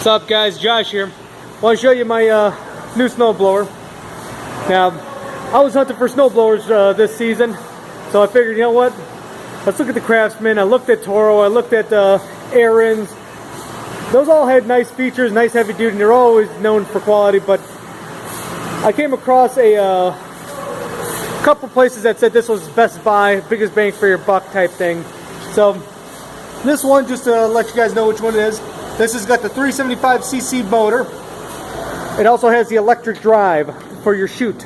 What's up, guys? Josh here. I want to show you my new snowblower. Now, I was hunting for snowblowers this season, so I figured, you know what? Let's look at the Craftsman. I looked at Toro. I looked at Aaron's. Those all had nice features, nice heavy duty, and they're always known for quality. But I came across a couple places that said this was best buy, biggest bang for your buck type thing. So this one, just to let you guys know which one it is. This has got the 375cc motor. It also has the electric drive for your chute.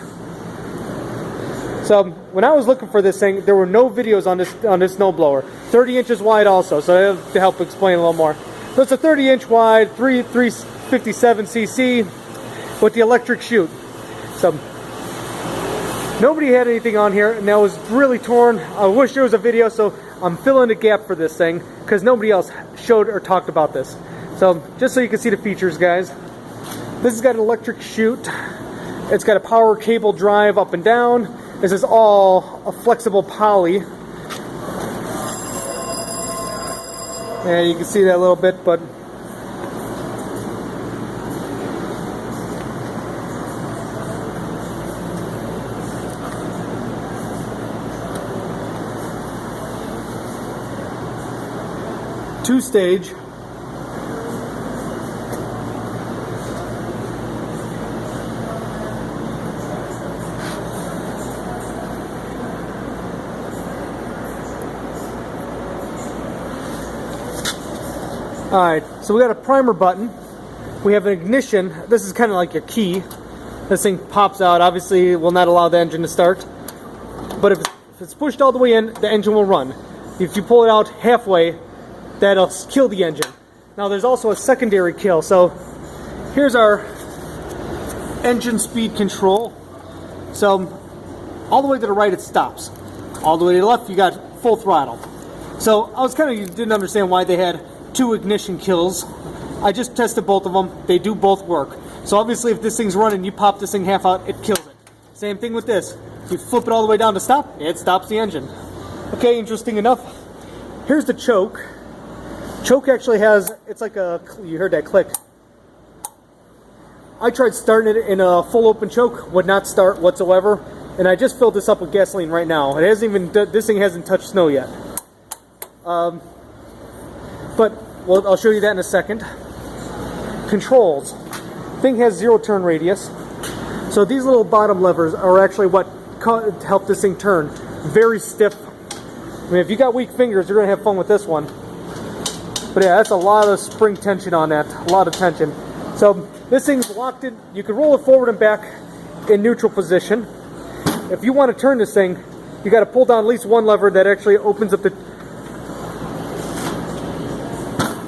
So when I was looking for this thing, there were no videos on this snowblower. 30 inches wide also, so to help explain a little more. So it's a 30-inch wide, 357cc with the electric chute. So nobody had anything on here, and that was really torn. I wish there was a video, so I'm filling the gap for this thing because nobody else showed or talked about this. So just so you can see the features, guys. This has got an electric chute. It's got a power cable drive up and down. This is all a flexible poly. Yeah, you can see that a little bit, but two-stage. Alright, so we got a primer button. We have an ignition. This is kind of like a key. This thing pops out. Obviously, it will not allow the engine to start. But if it's pushed all the way in, the engine will run. If you pull it out halfway, that'll kill the engine. Now, there's also a secondary kill. So, here's our engine speed control. So, all the way to the right, it stops. All the way to the left, you got full throttle. So, I was kind of didn't understand why they had two ignition kills. I just tested both of them. They do both work. So obviously if this thing's running, you pop this thing half out, it kills it. Same thing with this. You flip it all the way down to stop, it stops the engine. Okay, interesting enough. Here's the choke. Choke actually has, it's like a, you heard that click. I tried starting it in a full open choke, would not start whatsoever. And I just filled this up with gasoline right now. It hasn't even, this thing hasn't touched snow yet. But well, I'll show you that in a second. Controls. Thing has 0 turn radius. So these little bottom levers are actually what help this thing turn. Very stiff. I mean, if you got weak fingers, you're going to have fun with this one. But yeah, that's a lot of spring tension on that. A lot of tension. So this thing's locked in. You can roll it forward and back in neutral position. If you want to turn this thing, you got to pull down at least one lever that actually opens up the...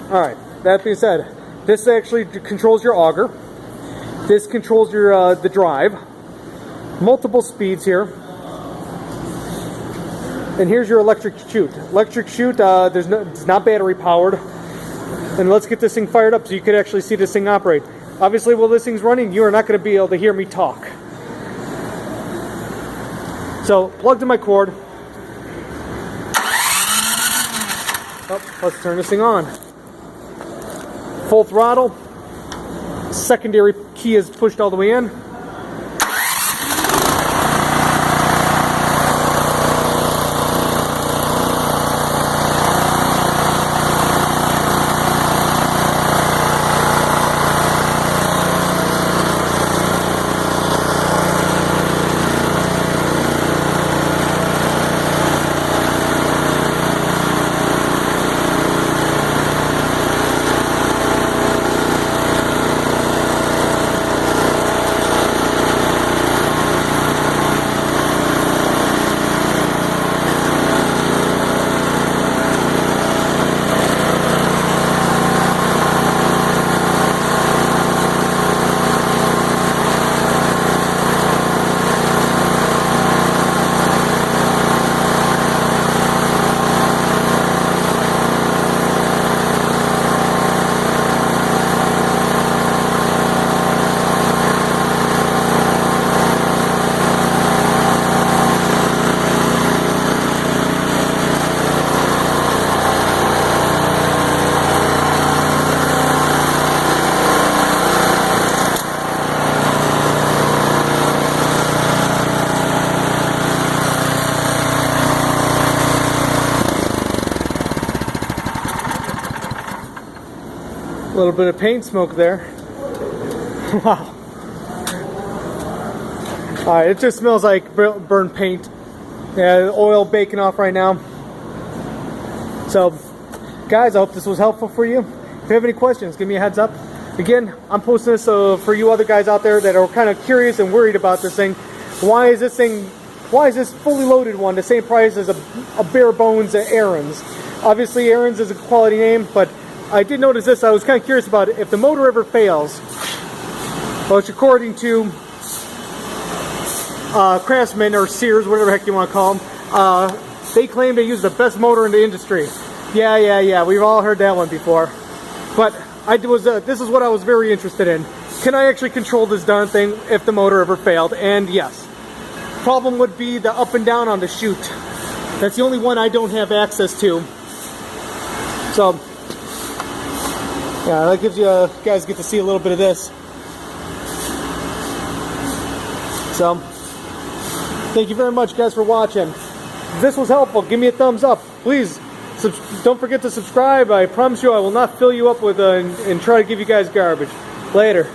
Alright, that being said, this actually controls your auger. This controls your the drive. Multiple speeds here. And here's your electric chute. Electric chute, it's not battery powered. And let's get this thing fired up so you could actually see this thing operate. Obviously, while this thing's running, you are not going to be able to hear me talk. So, plugged in my cord. Oh, let's turn this thing on. Full throttle. Secondary key is pushed all the way in. A little bit of paint smoke there. Wow. Alright, it just smells like burnt paint. Yeah, the oil baking off right now. So, guys, I hope this was helpful for you. If you have any questions, give me a heads up. Again, I'm posting this for you other guys out there that are kind of curious and worried about this thing. Why is this fully loaded one the same price as a bare bones Aaron's? Obviously, Aaron's is a quality name, but I did notice this. I was kind of curious about it. If the motor ever fails, which according to Craftsman or Sears, whatever the heck you want to call them, they claim they use the best motor in the industry. Yeah. We've all heard that one before. But this is what I was very interested in. Can I actually control this darn thing if the motor ever failed? And yes. Problem would be the up and down on the chute. That's the only one I don't have access to. So, yeah, that gives you guys get to see a little bit of this. So, thank you very much, guys, for watching. If this was helpful, give me a thumbs up. Please, don't forget to subscribe. I promise you I will not fill you up with and try to give you guys garbage. Later.